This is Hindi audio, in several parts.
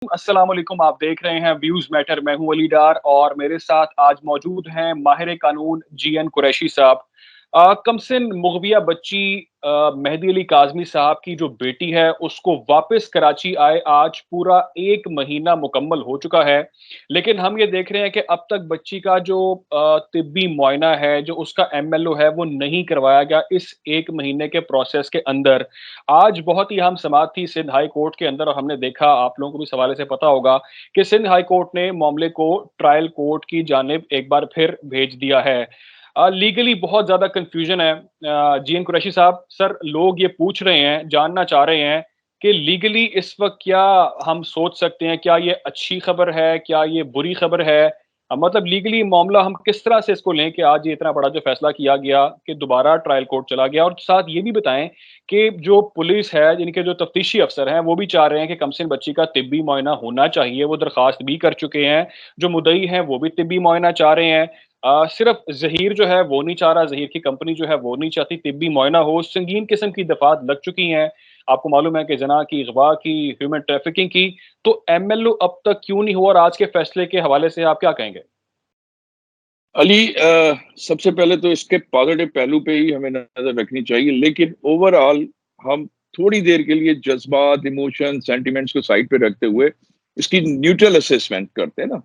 अस्सलाम वालेकुम। आप देख रहे हैं व्यूज मैटर। मैं हूं अली डार और मेरे साथ आज मौजूद हैं माहिर कानून जीएन कुरैशी साहब। कमसिन मुगविया बच्ची मेहदी अली काजमी साहब की जो बेटी है उसको वापस कराची आए आज पूरा 1 महीना मुकम्मल हो चुका है। लेकिन हम ये देख रहे हैं कि अब तक बच्ची का जो तिब्बी मुआयना है, जो उसका एमएलओ है, वो नहीं करवाया गया इस 1 महीने के प्रोसेस के अंदर। आज बहुत ही अहम समाअत थी सिंध हाई कोर्ट के अंदर और हमने देखा, आप लोगों को भी इस हवाले से पता होगा कि सिंध हाई कोर्ट ने मामले को ट्रायल कोर्ट की जानिब एक बार फिर भेज दिया है। लीगली बहुत ज्यादा कंफ्यूजन है। जीएन कुरैशी साहब, सर, लोग ये पूछ रहे हैं, जानना चाह रहे हैं कि लीगली इस वक्त क्या हम सोच सकते हैं, क्या ये अच्छी खबर है, क्या ये बुरी खबर है? मतलब लीगली मामला हम किस तरह से इसको लें कि आज ये इतना बड़ा जो फैसला किया गया कि दोबारा ट्रायल कोर्ट चला गया। और साथ ये भी बताएं कि जो पुलिस है, जिनके जो तफ्तीशी अफसर हैं, वो भी चाह रहे हैं कि कमसिन बच्ची का तिब्बी मुआयना होना चाहिए। वो दरखास्त भी कर चुके हैं। जो मुद्दई हैं वो भी तिब्बी मुआयना चाह रहे हैं। सिर्फ जहीर जो है वो नहीं चाह रहा, जहीर की कंपनी जो है वो नहीं चाहती तिब्बी मुआयना हो। संगीन किस्म की दफात लग चुकी हैं। आपको मालूम है कि जना की, अगवा की, ह्यूमन ट्रैफिकिंग की। तो एमएलओ अब तक क्यों नहीं हुआ और आज के फैसले के हवाले से आप क्या कहेंगे? अली, सबसे पहले तो इसके पॉजिटिव पहलू पे ही हमें नजर रखनी चाहिए, लेकिन ओवरऑल हम थोड़ी देर के लिए जज्बात, इमोशन, सेंटिमेंट्स को साइड पे रखते हुए इसकी न्यूट्रल असेसमेंट करते हैं ना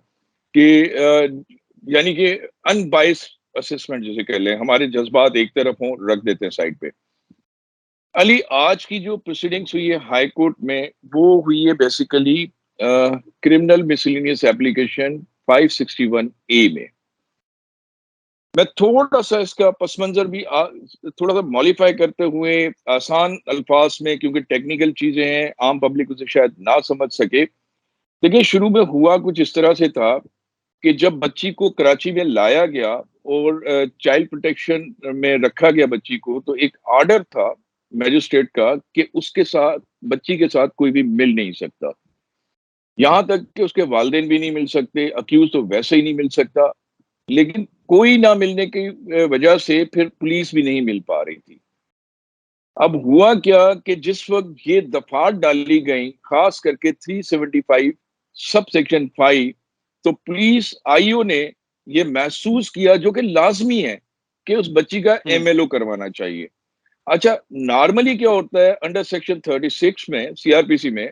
कि यानी कि अनबाइस्ड असेसमेंट जिसे कह लें, हमारे जज्बात एक तरफ हों, रख देते हैं साइड पे। अली, आज की जो प्रोसीडिंग्स हुई है हाई कोर्ट में, वो हुई है बेसिकली क्रिमिनल मिसलिनियस एप्लीकेशन 561 ए में। मैं थोड़ा सा इसका पस मंजर भी थोड़ा सा मॉडिफाई करते हुए आसान अल्फाज में, क्योंकि टेक्निकल चीजें हैं, आम पब्लिक उसे शायद ना समझ सके। देखिए, शुरू में हुआ कुछ इस तरह से था कि जब बच्ची को कराची में लाया गया और चाइल्ड प्रोटेक्शन में रखा गया बच्ची को, तो एक ऑर्डर था मैजिस्ट्रेट का कि उसके साथ, बच्ची के साथ कोई भी मिल नहीं सकता। यहां तक कि उसके वालिदैन भी नहीं मिल सकते, अक्यूज तो वैसे ही नहीं मिल सकता। लेकिन कोई ना मिलने की वजह से फिर पुलिस भी नहीं मिल पा रही थी। अब हुआ क्या कि जिस वक्त ये दफात डाली गई, खास करके 375 सब सेक्शन 5, तो पुलिस आईओ ने ये महसूस किया, जो कि लाजमी है, कि उस बच्ची का एमएलओ करवाना चाहिए। अच्छा, नॉर्मली क्या होता है अंडर सेक्शन 36 में, सीआरपीसी में,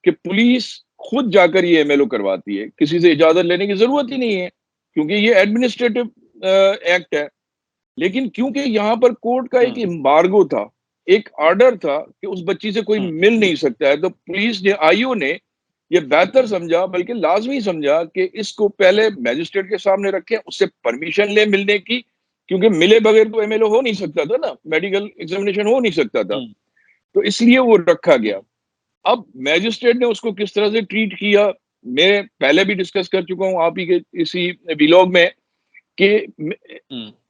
कि पुलिस खुद जाकर ये एमएलओ करवाती है, किसी से इजाजत लेने की जरूरत ही नहीं है, क्योंकि ये एडमिनिस्ट्रेटिव एक्ट है। लेकिन क्योंकि यहाँ पर कोर्ट का एक एम्बार्गो था, एक ऑर्डर था कि उस बच्ची से कोई मिल नहीं सकता है, तो पुलिस ने, आईओ ने ये बेहतर समझा, बल्कि लाजमी समझा कि इसको पहले मैजिस्ट्रेट के सामने रखें, उससे परमिशन ले मिलने की, क्योंकि मिले बगैर तो एमएलओ हो नहीं सकता था ना, मेडिकल एग्जामिनेशन हो नहीं सकता था। तो इसलिए वो रखा गया। अब मैजिस्ट्रेट ने उसको किस तरह से ट्रीट किया, मैं पहले भी डिस्कस कर चुका हूं आप ही के इसी विलॉग में, कि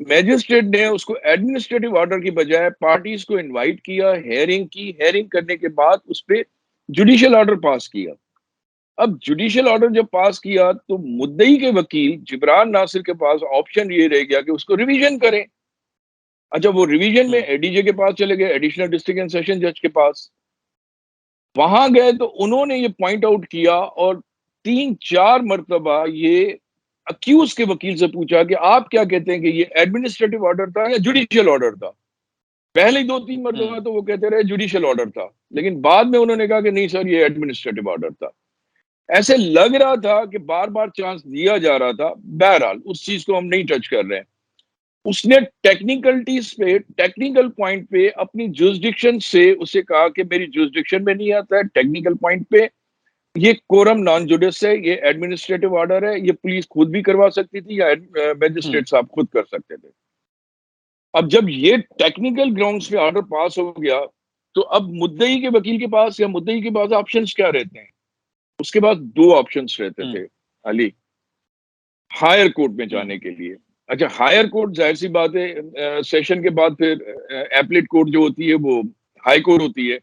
मैजिस्ट्रेट ने उसको एडमिनिस्ट्रेटिव ऑर्डर की बजाय पार्टीज को इनवाइट किया, हेयरिंग की, हेयरिंग करने के बाद उस पर जुडिशियल ऑर्डर पास किया। अब जुडिशियल ऑर्डर जब पास किया तो मुद्दई के वकील जिब्रान नासिर के पास ऑप्शन ये रह गया कि उसको रिवीजन करें। अच्छा, वो रिवीजन में एडीजे के पास चले गए, एडिशनल डिस्ट्रिक्ट एंड सेशन जज के पास। वहां गए तो उन्होंने ये पॉइंट आउट किया और 3-4 मरतबा ये अक्यूज के वकील से पूछा कि आप क्या कहते हैं कि ये एडमिनिस्ट्रेटिव ऑर्डर था या जुडिशियल ऑर्डर था। पहले 2-3 मरतबा तो वो कहते रहे जुडिशियल ऑर्डर था, लेकिन बाद में उन्होंने कहा कि नहीं सर, ये एडमिनिस्ट्रेटिव ऑर्डर था। ऐसे लग रहा था कि बार बार चांस दिया जा रहा था। बहरहाल उस चीज को हम नहीं टच कर रहे हैं। उसने टेक्निकलिटीज पे, टेक्निकल पॉइंट पे अपनी जुरिसडिक्शन से उसे कहा कि मेरी जुरिसडिक्शन में नहीं आता है, टेक्निकल पॉइंट पे ये कोरम नॉन जुडिस है, ये एडमिनिस्ट्रेटिव ऑर्डर है, ये पुलिस खुद भी करवा सकती थी या मैजिस्ट्रेट साहब खुद कर सकते थे। अब जब ये टेक्निकल ग्राउंड्स पे ऑर्डर पास हो गया, तो अब मुद्दई के वकील के पास या मुद्दई के पास ऑप्शंस क्या रहते हैं? उसके पास 2 ऑप्शंस रहते थे अली, हायर कोर्ट में जाने के लिए। अच्छा, हायर कोर्ट जाहिर सी बात है, सेशन के बाद फिर एपलेट कोर्ट जो होती है वो हाई कोर्ट होती है।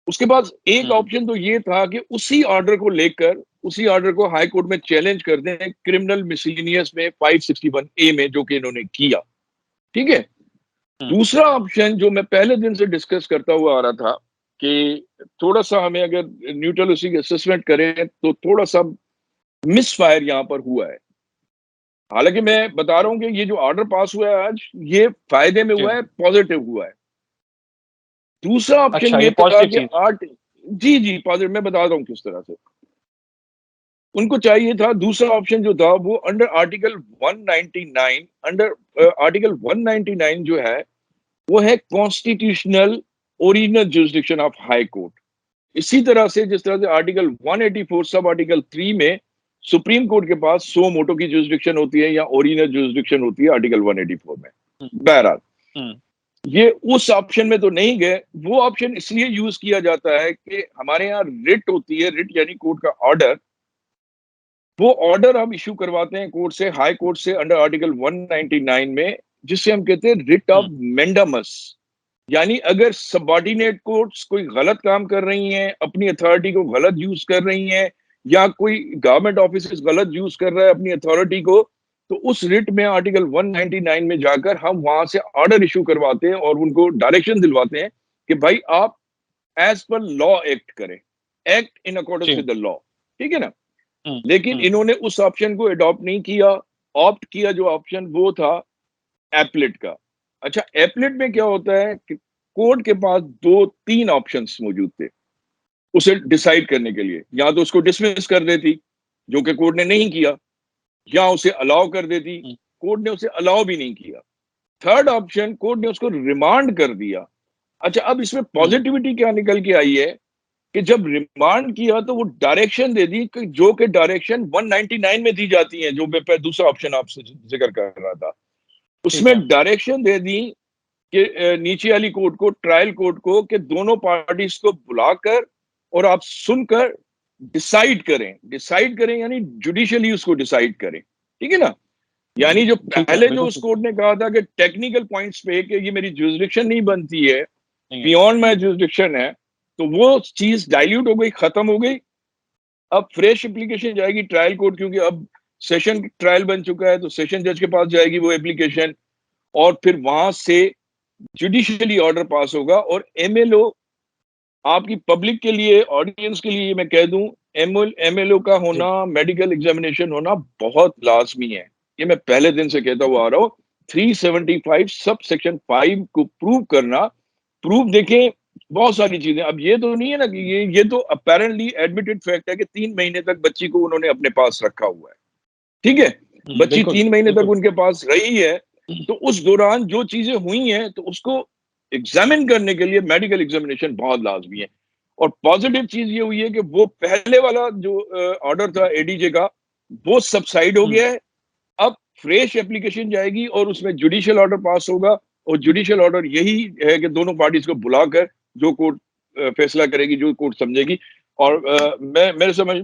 उसके पास एक ऑप्शन तो ये था कि उसी ऑर्डर को लेकर, उसी ऑर्डर को हाई कोर्ट में चैलेंज कर दें क्रिमिनल मिसलिनियस में 561 ए में, जो कि इन्होंने किया। ठीक है। दूसरा ऑप्शन जो मैं पहले दिन से डिस्कस करता हुआ आ रहा था कि थोड़ा सा हमें अगर न्यूट्रल उसकी असेसमेंट करें तो थोड़ा सा मिस फायर यहाँ पर हुआ है। हालांकि मैं बता रहा हूँ कि ये जो ऑर्डर पास हुआ है आज, ये फायदे में जी। हुआ है, पॉजिटिव हुआ है। दूसरा ऑप्शन अच्छा, ये ये था पॉजिटिव कि चीज़ है। आर्ट, जी जी पॉजिटिव, मैं बता रहा हूँ किस तरह से उनको चाहिए था। दूसरा ऑप्शन जो था वो अंडर आर्टिकल 199, अंडर आर्टिकल 199 जो है वो है constitutional original jurisdiction of high court. इसी तरह से जिस तरह से आर्टिकल 184 सब आर्टिकल 3 में सुप्रीम कोर्ट के पास सो मोटो की जुरिस्डिक्शन होती है या ओरिजिनल जुरिस्डिक्शन होती है आर्टिकल 184 में। हुँ, बहरहाल हुँ, ये उस ऑप्शन में तो नहीं गए। वो ऑप्शन इसलिए यूज किया जाता है कि हमारे यहाँ रिट होती है, रिट यानी कोर्ट का ऑर्डर। वो ऑर्डर हम इशू करवाते हैं कोर्ट से, हाई कोर्ट से, अंडर आर्टिकल 199 में, जिससे हम कहते हैं रिट ऑफ हुँ, मेंडामस। यानी अगर सबऑर्डिनेट कोर्ट्स कोई गलत काम कर रही हैं, अपनी अथॉरिटी को गलत यूज कर रही हैं, या कोई गवर्नमेंट ऑफिस गलत यूज कर रहा है अपनी अथॉरिटी को, तो उस रिट में आर्टिकल 199 में जाकर हम वहां से ऑर्डर इशू करवाते हैं और उनको डायरेक्शन दिलवाते हैं कि भाई आप एज पर लॉ एक्ट करें, एक्ट इन अकॉर्डेंस जी, विद द लॉ। ठीक है ना। हुँ, लेकिन हुँ, इन्होंने उस ऑप्शन को अडॉप्ट नहीं किया। ऑप्ट किया जो ऑप्शन वो था एप्लेट का। अच्छा, एप्लेट में क्या होता है कि कोर्ट के पास दो तीन ऑप्शंस मौजूद थे उसे डिसाइड करने के लिए। या तो उसको डिसमिस कर देती, जो कि कोर्ट ने नहीं किया, या उसे अलाउ कर देती, हुँ, कोर्ट ने उसे अलाउ भी नहीं किया। थर्ड ऑप्शन, कोर्ट ने उसको रिमांड कर दिया। अच्छा, अब इसमें हुँ, पॉजिटिविटी क्या निकल के आई है कि जब रिमांड किया तो वो डायरेक्शन दे दी कि जो कि डायरेक्शन 199 में दी जाती है, जो मैं दूसरा ऑप्शन आपसे जिक्र कर रहा था, ठीक उसमें है। डायरेक्शन दे दी कि नीचे वाली कोर्ट को, ट्रायल कोर्ट को, कि दोनों पार्टीज को बुलाकर और आप सुनकर डिसाइड करें। डिसाइड करें यानी जुडिशियली उसको डिसाइड करें। ठीक है ना। यानी जो ठीक है, पहले जो बिल्कुल उस ठीक है। कोर्ट ने कहा था कि टेक्निकल पॉइंट्स पे कि ये मेरी जुरिस्डिक्शन नहीं बनती है, नहीं है। बियॉन्ड माई हुँ, जुरिस्डिक्शन है, तो वो चीज डाइल्यूट हो गई, खत्म हो गई। अब फ्रेश एप्लीकेशन जाएगी ट्रायल कोर्ट, क्योंकि अब सेशन ट्रायल बन चुका है, तो सेशन जज के पास जाएगी वो एप्लीकेशन, और फिर वहां से जुडिशियली ऑर्डर पास होगा। और एमएलओ, आपकी पब्लिक के लिए, ऑडियंस के लिए मैं कह दूं, एमएलओ का जी, होना, मेडिकल एग्जामिनेशन होना बहुत लाजमी है। ये मैं पहले दिन से कहता हुआ आ रहा हूँ। 375 सब सेक्शन 5 को प्रूव करना, प्रूफ देखें, बहुत सारी चीजें। अब ये तो नहीं है ना कि ये तो अपेरेंटली एडमिटेड फैक्ट है कि 3 महीने तक बच्ची को उन्होंने अपने पास रखा हुआ है। ठीक है। हुँ, बच्ची बिल्कुल, 3 महीने तक बिल्कुल। उनके पास रही है, तो उस दौरान जो चीजें हुई हैं तो उसको एग्जामिन करने के लिए मेडिकल एग्जामिनेशन बहुत लाजमी है। और पॉजिटिव चीज ये हुई है कि वो पहले वाला जो ऑर्डर था एडीजे का, वो सबसाइड हो हुँ, गया है। अब फ्रेश एप्लीकेशन जाएगी और उसमें जुडिशियल ऑर्डर पास होगा। और जुडिशियल ऑर्डर यही है कि दोनों पार्टीज को बुलाकर जो कोर्ट फैसला करेगी, जो कोर्ट समझेगी। और मैं मेरे समझ,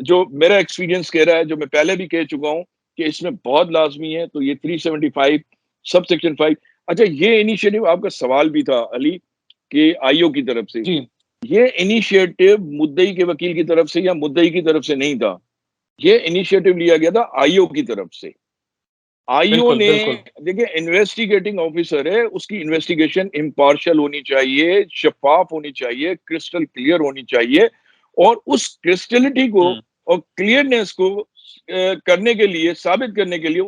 जो मेरा एक्सपीरियंस कह रहा है, जो मैं पहले भी कह चुका हूं कि इसमें बहुत लाजमी है, तो ये 375 सब सेक्शन 5। अच्छा, ये इनिशिएटिव, आपका सवाल भी था अली कि आईओ की तरफ से, जी, ये इनिशिएटिव मुद्दई के वकील की तरफ से या मुद्दई की तरफ से नहीं था। ये इनिशिएटिव लिया गया था आईओ की तरफ से। आईओ बिल्कुल, ने, बिल्कुल, देखिए इन्वेस्टिगेटिंग ऑफिसर है, उसकी इन्वेस्टिगेशन इम्पार्शियल होनी चाहिए, शफाफ होनी चाहिए, क्रिस्टल क्लियर होनी चाहिए। और उस क्रिस्टलिटी को हुँ, और क्लियरनेस को करने के लिए, साबित करने के लिए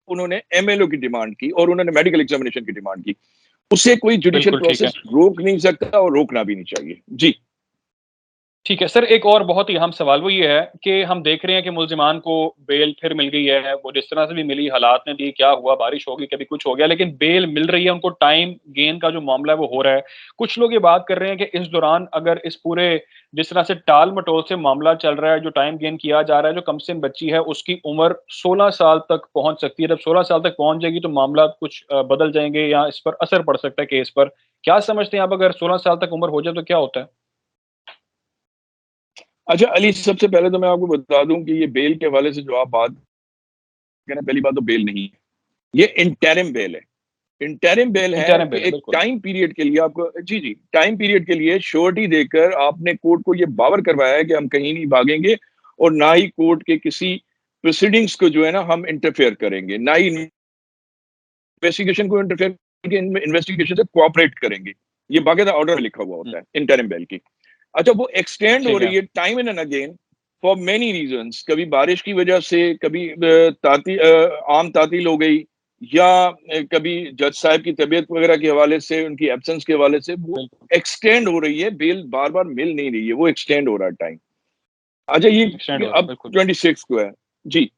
उन्होंने एमएलओ की डिमांड की और उन्होंने मेडिकल एग्जामिनेशन की डिमांड की। उसे कोई जुडिशियल बिल्कुल ठीक है। प्रोसेस रोक नहीं सकता और रोकना भी नहीं चाहिए। जी। ठीक है। सर, एक और बहुत ही अहम सवाल वो ये है कि हम देख रहे हैं कि मुल्ज़िमान को बेल फिर मिल गई है। वो जिस तरह से भी मिली, हालात ने दी, क्या हुआ, बारिश हो गई, कभी कुछ हो गया, लेकिन बेल मिल रही है, उनको टाइम गेन का जो मामला है वो हो रहा है। कुछ लोग ये बात कर रहे हैं कि इस दौरान अगर इस पूरे जिस तरह से टाल-मटोल से मामला चल रहा है, जो टाइम गेन किया जा रहा है, जो कमसिन बच्ची है उसकी उम्र 16 साल तक पहुँच सकती है। जब 16 साल तक पहुँच जाएगी तो मामला कुछ बदल जाएँगे या इस पर असर पड़ सकता है केस पर। क्या समझते हैं आप, अगर 16 साल तक उम्र हो जाए तो क्या होता है? अच्छा अली, सबसे पहले तो मैं आपको बता दूं कि ये बेल के हवाले से जो आप बात कह रहे हैं, पहली बात तो बेल नहीं है, ये इंटरिम बेल है। इंटरिम बेल है इंटरिम कि बेल है, एक बिल्कुल। टाइम पीरियड के लिए आपको, जी जी, टाइम पीरियड के लिए श्योरिटी देकर आपने कोर्ट को ये बावर करवाया है कि हम कहीं नहीं भागेंगे, और ना ही कोर्ट के किसी प्रोसीडिंग्स को जो है ना हम इंटरफेयर करेंगे, ना ही इन्वेस्टिगेशन को इंटरफेयर करके इन्वेस्टिगेशन से कोऑपरेट करेंगे। ये बाकायदा ऑर्डर में लिखा हुआ होता है इंटरिम बेल की। अच्छा, वो एक्सटेंड हो ठीक है। रही है time and again for many reasons. कभी बारिश की वजह से, कभी आम तातील हो गई, या कभी जज साहब की तबीयत वगैरह के हवाले से, उनकी एब्सेंस के हवाले से वो बिल्कुल, एक्सटेंड हो रही है। बेल बार बार मिल नहीं रही है, वो एक्सटेंड हो रहा है टाइम। अच्छा, एक्सटेंड ये हो रहा है, अब बिल्कुल। 26 को है जी।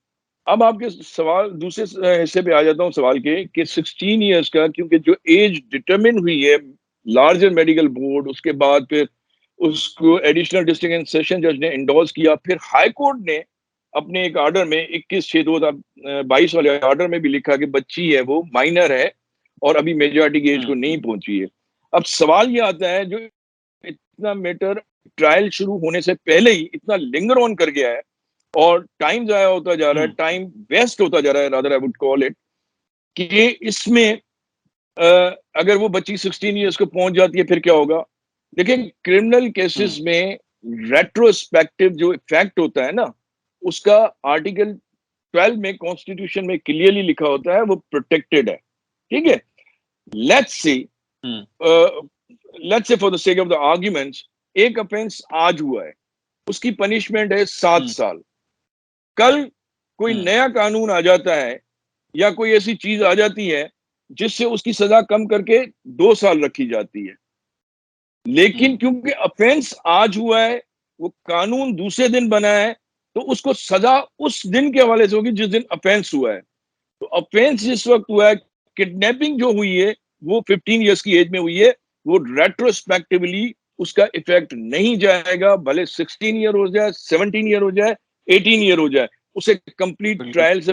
अब आपके सवाल दूसरे हिस्से पे आ जाता हूँ सवाल के, कि 16 इयर्स का, क्योंकि जो एज डिटरमिन हुई है लार्जर मेडिकल बोर्ड, उसके बाद फिर उसको एडिशनल डिस्ट्रिक्ट एंड सेशन जज ने इंडोर्स किया, फिर हाई कोर्ट ने अपने एक ऑर्डर में 21/6/2022 वाले ऑर्डर में भी लिखा कि बच्ची है, वो माइनर है और अभी मेजॉरिटी की एज को नहीं पहुंची है। अब सवाल ये आता है, जो इतना मैटर ट्रायल शुरू होने से पहले ही इतना लिंगर ऑन कर गया है और टाइम जाया होता जा रहा है, हुँ, टाइम वेस्ट होता जा रहा है, rather I would call it, कि इसमें अगर वो बच्ची 16 इयर्स को पहुंच जाती है फिर क्या होगा? देखिए, क्रिमिनल केसेस हुँ, में रेट्रोस्पेक्टिव जो इफेक्ट होता है ना, उसका आर्टिकल 12 में कॉन्स्टिट्यूशन में क्लियरली लिखा होता है, वो प्रोटेक्टेड है। ठीक है? Let's see, hmm, let's say for the sake of the arguments, एक ऑफेंस आज हुआ है, उसकी पनिशमेंट है 7 हुँ, साल। कल कोई हुँ, नया कानून आ जाता है, या कोई ऐसी चीज आ जाती है जिससे उसकी सजा कम करके 2 साल रखी जाती है, लेकिन हुँ, क्योंकि ऑफेंस आज हुआ है, वो कानून दूसरे दिन बना है, तो उसको सजा उस दिन के हवाले से होगी जिस दिन ऑफेंस हुआ है। तो ऑफेंस जिस वक्त हुआ है, किडनैपिंग जो हुई है, वो 15 इयर्स की एज में हुई है, वो रेट्रोस्पेक्टिवली उसका इफेक्ट नहीं जाएगा, भले 16 ईयर हो जाए, 17 ईयर हो जाए, 18 ईयर हो जाए, उसे कंप्लीट बिल्कुल, ट्रायल से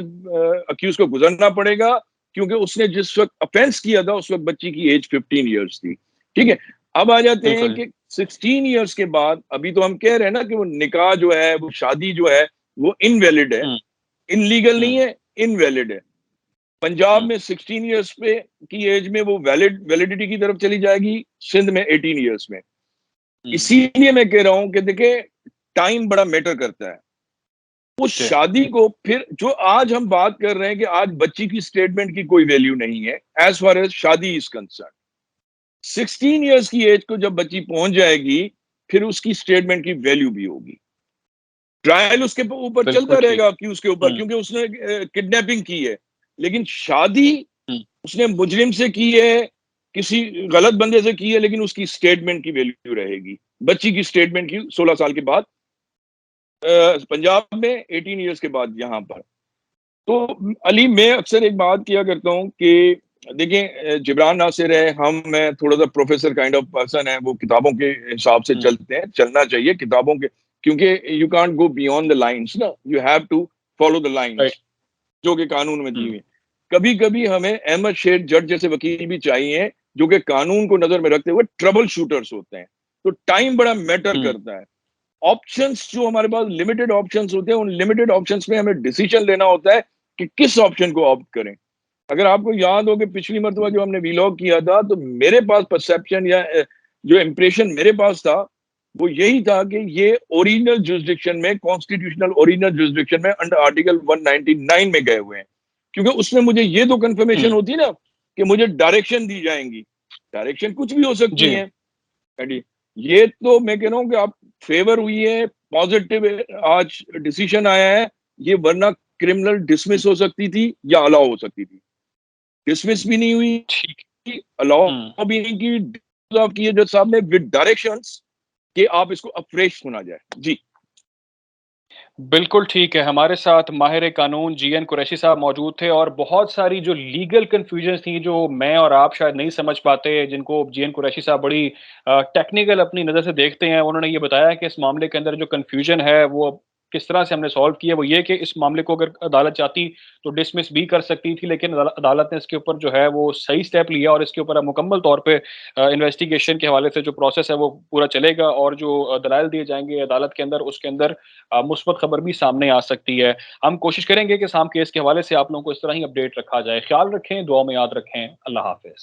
अक्यूज को गुजरना पड़ेगा, क्योंकि उसने जिस वक्त ऑफेंस किया था उस वक्त बच्ची की एज 15 इयर्स थी। ठीक है? अब आ जाते हैं बिल्कुल। कि 16 इयर्स के बाद, अभी तो हम कह रहे हैं ना कि वो निकाह जो है, वो शादी जो है, वो इनवैलिड है, हुँ, इनलीगल नहीं हुँ, है, इनवैलिड है। पंजाब हुँ, में 16 इयर्स पे की एज में वो वैलिडिटी की तरफ चली जाएगी, सिंध में 18 इयर्स में। हुँ, इसीलिए मैं कह रहा हूं कि देखिए, टाइम बड़ा मैटर करता है। उस जी, शादी को फिर, जो आज हम बात कर रहे हैं कि आज बच्ची की स्टेटमेंट की कोई वैल्यू नहीं है एज फार एज शादी इज कंसर्न, 16 इयर्स की एज को जब बच्ची पहुंच जाएगी, फिर उसकी स्टेटमेंट की वैल्यू भी होगी। ट्रायल उसके ऊपर बिल्कुल चलता ठीक। रहेगा, अक्यूज के ऊपर, हुँ, क्योंकि उसने किडनैपिंग की है। लेकिन शादी हुँ, उसने मुजरिम से की है, किसी गलत बंदे से की है, लेकिन उसकी स्टेटमेंट की वैल्यू रहेगी। बच्ची की स्टेटमेंट की 16 साल के बाद पंजाब में, 18 इयर्स के बाद यहाँ पर। तो अली, मैं अक्सर एक बात किया करता हूँ कि देखिए, जिब्रान नासिर है, मैं थोड़ा सा प्रोफेसर काइंड ऑफ पर्सन है, वो किताबों के हिसाब से हुँ, चलते हैं, चलना चाहिए किताबों के, क्योंकि you can't go beyond the lines ना, you have to follow the right. Lines जो कि कानून में दी हुँ, हुई है। कभी कभी हमें अहमद शेख जट जैसे वकील भी चाहिए, जो कि कानून को नजर में रखते हुए ट्रबल शूटर्स होते हैं। तो टाइम बड़ा मैटर हुँ, करता है। ऑप्शंस जो हमारे पास लिमिटेड ऑप्शंस होते हैं, उन लिमिटेड ऑप्शंस में हमें डिसीजन लेना होता है कि किस ऑप्शन को ऑप्ट करें। अगर आपको याद हो कि पिछली मरतबा जो हमने वीलॉग किया था, तो मेरे पास परसेप्शन, या जो इम्प्रेशन मेरे पास था, वो यही था कि ये ओरिजिनल जुरिसडिक्शन में, कॉन्स्टिट्यूशनल ओरिजिनल जुरिसडिक्शन में अंडर आर्टिकल 199 में गए हुए हैं। क्योंकि उसमें मुझे ये तो कंफर्मेशन हुँ, होती ना कि मुझे डायरेक्शन दी जाएंगी। डायरेक्शन कुछ भी हो सकती जी, है। डी, ये तो मैं कह रहा हूँ कि आप फेवर हुई है, पॉजिटिव आज डिसीजन आया है। ये वरना क्रिमिनल हुँ, डिसमिस हो सकती थी या अलाउ हो सकती थी। डिसमिस भी नहीं हुई, ठीक। हुँ। अलाउ भी नहीं की, ऑफ किए जज साहब ने विद डायरेक्शंस कि आप इसको अफ्रेश सुना जाए जी। बिल्कुल ठीक है। हमारे साथ माहिर कानून जीएन कुरैशी साहब मौजूद थे और बहुत सारी जो लीगल कन्फ्यूजन्स थी, जो मैं और आप शायद नहीं समझ पाते, जिनको जीएन कुरैशी साहब बड़ी टेक्निकल अपनी नज़र से देखते हैं। उन्होंने ये बताया कि इस मामले के अंदर जो कन्फ्यूजन है, वो किस तरह से हमने सॉल्व की है। वो ये कि इस मामले को अगर अदालत चाहती, तो डिसमिस भी कर सकती थी, लेकिन अदालत ने इसके ऊपर जो है, वो सही स्टेप लिया और इसके ऊपर अब मुकम्मल तौर पे इन्वेस्टिगेशन के हवाले से जो प्रोसेस है, वो पूरा चलेगा और जो दलाइल दिए जाएँगे अदालत के अंदर, उसके अंदर मुस्बत खबर भी सामने आ सकती है। हम कोशिश करेंगे कि साम केस के हवाले से आप लोगों को इस तरह ही अपडेट रखा जाए। ख़्याल रखें, दुआ में याद रखें। अल्लाह हाफ़िज़।